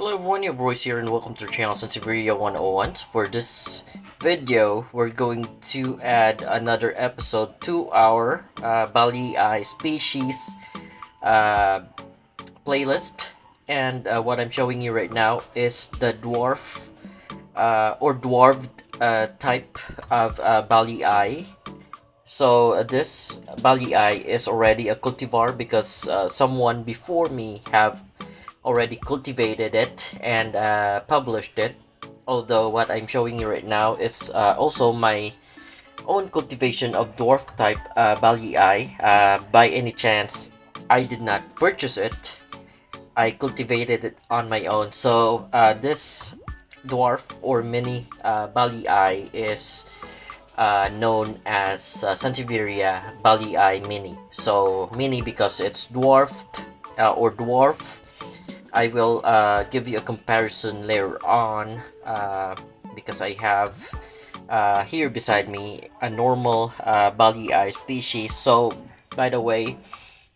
Hello everyone, your voice here and welcome to the channel Sansevieria 101. For this video, we're going to add another episode to our ballyi species uh, playlist. And what I'm showing you right now is the dwarf or dwarfed type of ballyi. So this ballyi is already a cultivar because someone before me have already cultivated it and published it. Although what I'm showing you right now is also my own cultivation of dwarf type ballyi. By any chance, I did not purchase it. I cultivated it on my own. So this dwarf or mini ballyi is known as Sansevieria ballyi mini. So mini because it's dwarfed or dwarf. I will give you a comparison later on because I have here beside me a normal ballyi species. So by the way,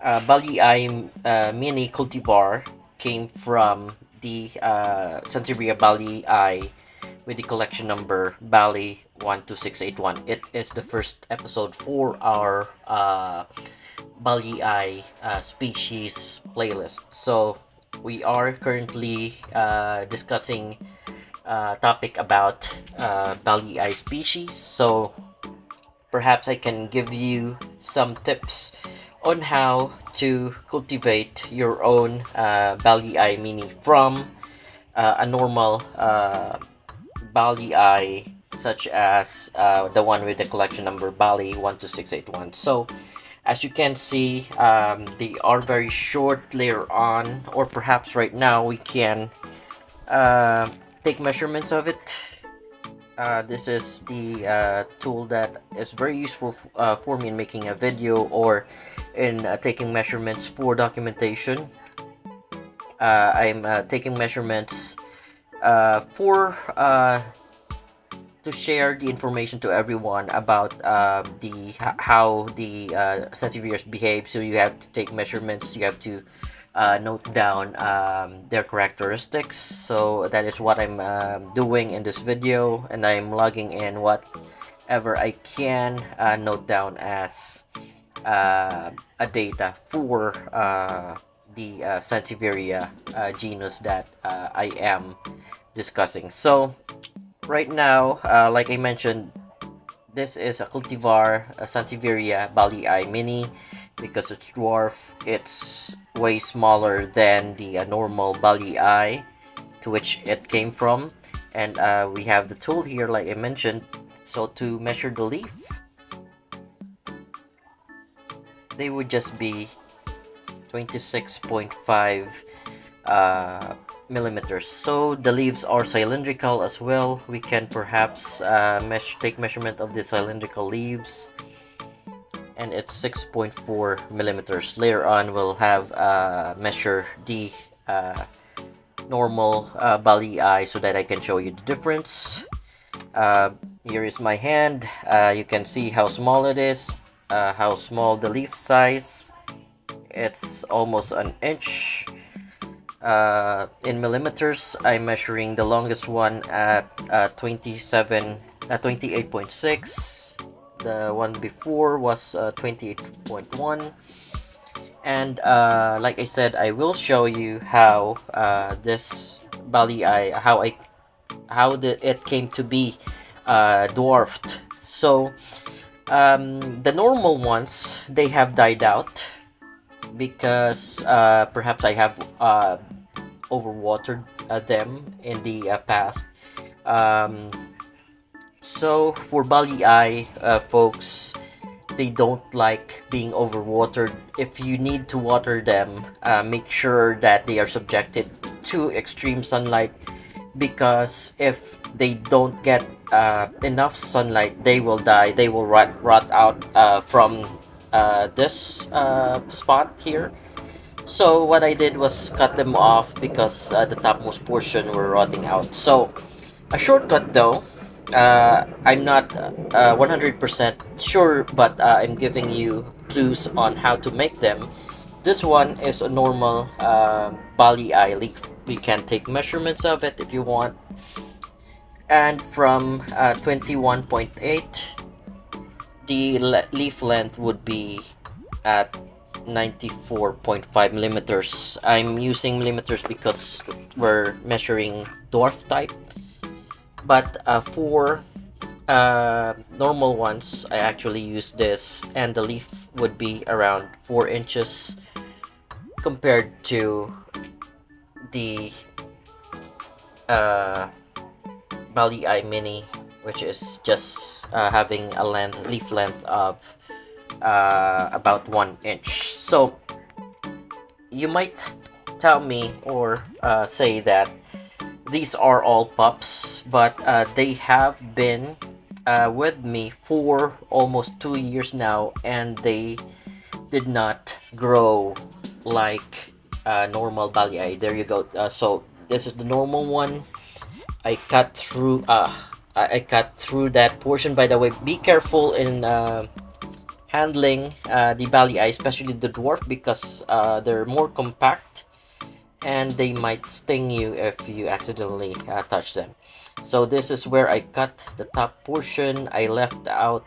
ballyi mini cultivar came from the Sansevieria ballyi with the collection number ballyi 12681. It is the first episode for our ballyi species playlist. So we are currently discussing topic about ballyi species. So perhaps I can give you some tips on how to cultivate your own ballyi mini from a normal ballyi such as the one with the collection number ballyi 12681. So as you can see, they are very short later on, or perhaps right now we can take measurements of it. This is the tool that is very useful for me in making a video or in taking measurements for documentation. I'm taking measurements for to share the information to everyone about how the Sansevieria behave. So you have to take measurements. You have to note down their characteristics. So that is what I'm doing in this video, and I'm logging in whatever I can note down as a data for the Sansevieria genus that I am discussing. So right now, like I mentioned, this is a cultivar, a Sansevieria ballyi mini, because it's dwarf. It's way smaller than the normal ballyi to which it came from, and we have the tool here, like I mentioned. So to measure the leaf, they would just be 26.5 millimeters. So the leaves are cylindrical as well. We can perhaps take measurement of the cylindrical leaves, and it's 6.4 millimeters. Later on we'll have measure the normal ballyi so that I can show you the difference. Here is my hand. You can see how small it is, how small the leaf size. It's almost an inch. In millimeters, I'm measuring the longest one at 28.6. The one before was 28.1. And like I said, I will show you how this ballyi, how it came to be dwarfed. So the normal ones, they have died out because perhaps I have overwatered them in the past. So for ballyi folks, they don't like being overwatered. If you need to water them, make sure that they are subjected to extreme sunlight, because if they don't get enough sunlight, they will die. They will rot out from this spot here. So what I did was cut them off because the topmost portion were rotting out. So a shortcut though, I'm not 100% sure, but I'm giving you clues on how to make them. This one is a normal ballyi leaf. we can take measurements of it if you want. And from 21.8, the leaf length would be at 94.5 millimeters. I'm using millimeters because we're measuring dwarf type, but for normal ones I actually use this, and the leaf would be around 4 inches compared to the uh, ballyi mini, which is just having a leaf length of about 1 inch. So you might tell me or say that these are all pups, but they have been with me for almost 2 years now, and they did not grow like normal ballyi. There you go. So this is the normal one. I cut through I cut through that portion. By the way, be careful in handling the ballyi, especially the dwarf, because they're more compact and they might sting you if you accidentally touch them. So this is where I cut the top portion. I left out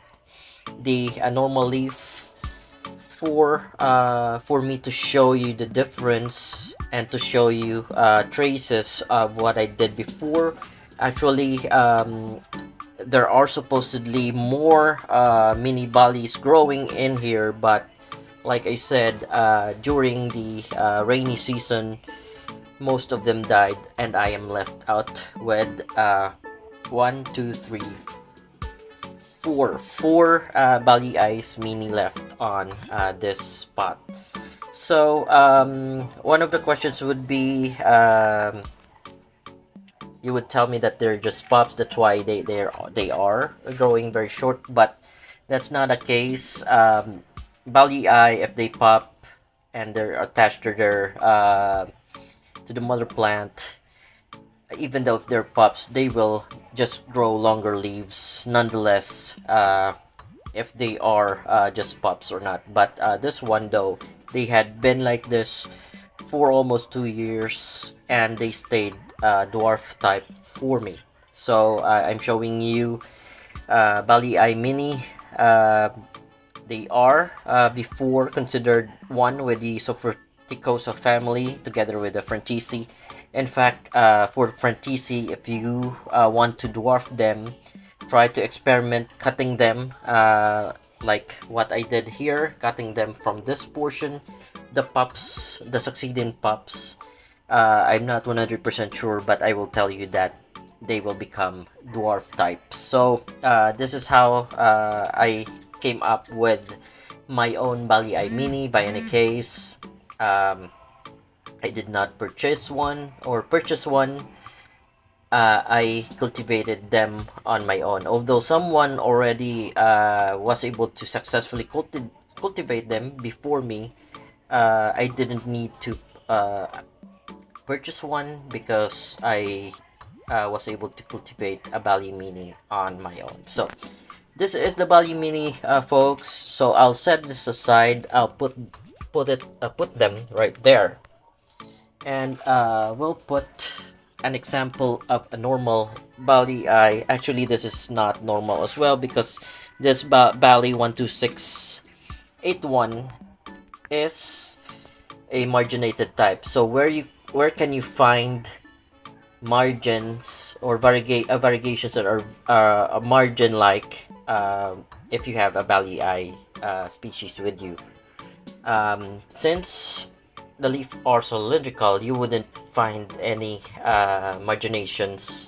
the normal leaf for me to show you the difference and to show you traces of what I did before. Actually, there are supposedly more mini ballyis growing in here, but like I said, during the rainy season, most of them died, and I am left out with one, two, three, four ballyis mini left on this spot. So one of the questions would be, you would tell me that they're just pups, that's why they are growing very short, but that's not the case. Ballyi, if they pop and they're attached to their to the mother plant, even though if they're pups, they will just grow longer leaves nonetheless, if they are just pups or not. But this one though, they had been like this for almost 2 years, and they stayed dwarf type for me. So I'm showing you ballyi mini. They are before considered one with the Sophronicosa family together with the Frantici. In fact, for Frantici, if you want to dwarf them, try to experiment cutting them like what I did here, cutting them from this portion. The pups, the succeeding pups, I'm not 100% sure, but I will tell you that they will become dwarf type. So this is how I came up with my own ballyi mini. By any case, I did not purchase one or purchase one. I cultivated them on my own. Although someone already was able to successfully cultivate them before me, I didn't need to purchase one because I was able to cultivate a ballyi mini on my own. So this is the ballyi mini, folks. So I'll set this aside. I'll put them right there, and we'll put an example of a normal ballyi. Actually, this is not normal as well, because this ballyi 12681 is a marginated type. So where can you find margins or variegations that are a margin like, if you have a ballyi species with you? Since the leaf are cylindrical, you wouldn't find any marginations,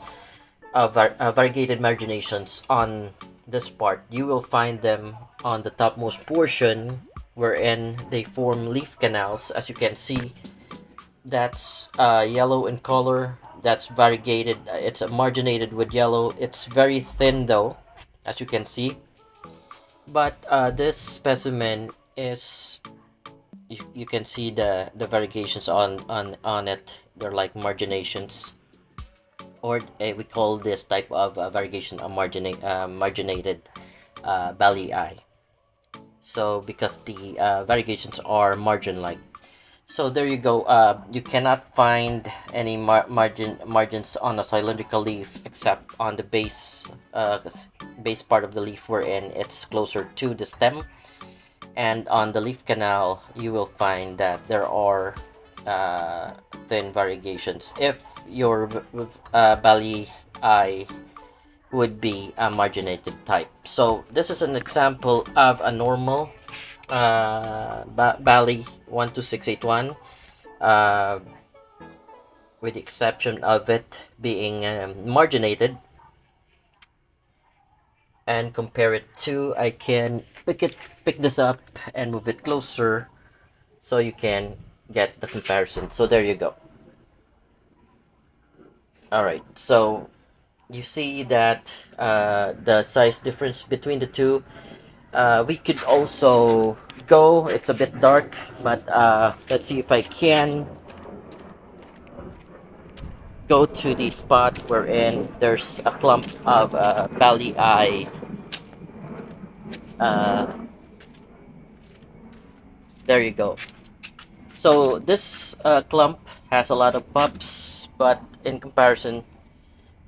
variegated marginations on this part. You will find them on the topmost portion, wherein they form leaf canals. As you can see, that's yellow in color. That's variegated. It's marginated with yellow. It's very thin though, as you can see. But this specimen is, you can see the variegations on it. They're like marginations, or we call this type of variegation a marginated ballyi. So because the variegations are margin like. So there you go. You cannot find any margins on a cylindrical leaf except on the base part of the leaf wherein it's closer to the stem, and on the leaf canal you will find that there are thin variegations if your ballyi would be a marginated type. So this is an example of a normal ballyi 12681, uh, with the exception of it being marginated. And compare it to, I can pick this up and move it closer so you can get the comparison. So there you go. All right, so you see that the size difference between the two. We could also go, it's a bit dark, but let's see if I can go to the spot wherein there's a clump of ballyi. uh, there you go. So this clump has a lot of pups, but in comparison,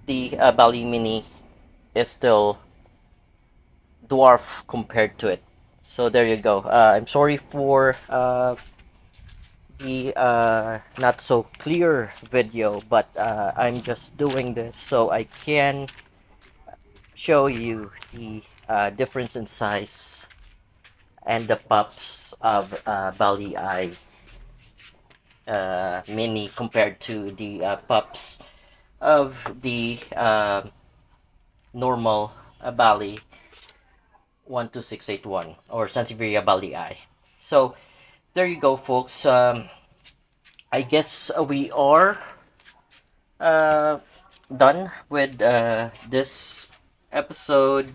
the ballyi mini is still dwarf compared to it. So there you go. I'm sorry for the not so clear video, but I'm just doing this so I can show you the difference in size and the pups of ballyi mini compared to the pups of the normal ballyi 12681 or Sansevieria ballyi. So there you go, folks. I guess we are uh, done with this episode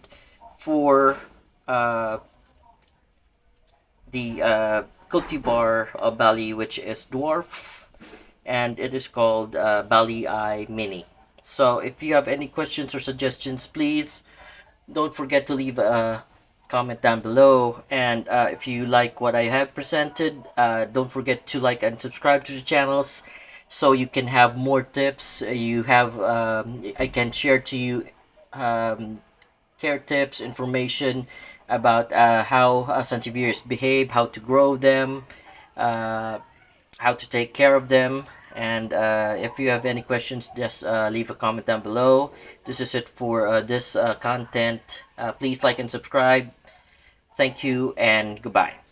for uh, the cultivar of ballyi, which is dwarf, and it is called ballyi mini. So if you have any questions or suggestions, please don't forget to leave a comment down below. And if you like what I have presented, don't forget to like and subscribe to the channels so you can have more tips. I can share to you um, care tips, information about how Sansevierias behave, how to grow them, uh, how to take care of them. And if you have any questions, just leave a comment down below. This is it for this content. Please like and subscribe. Thank you and goodbye.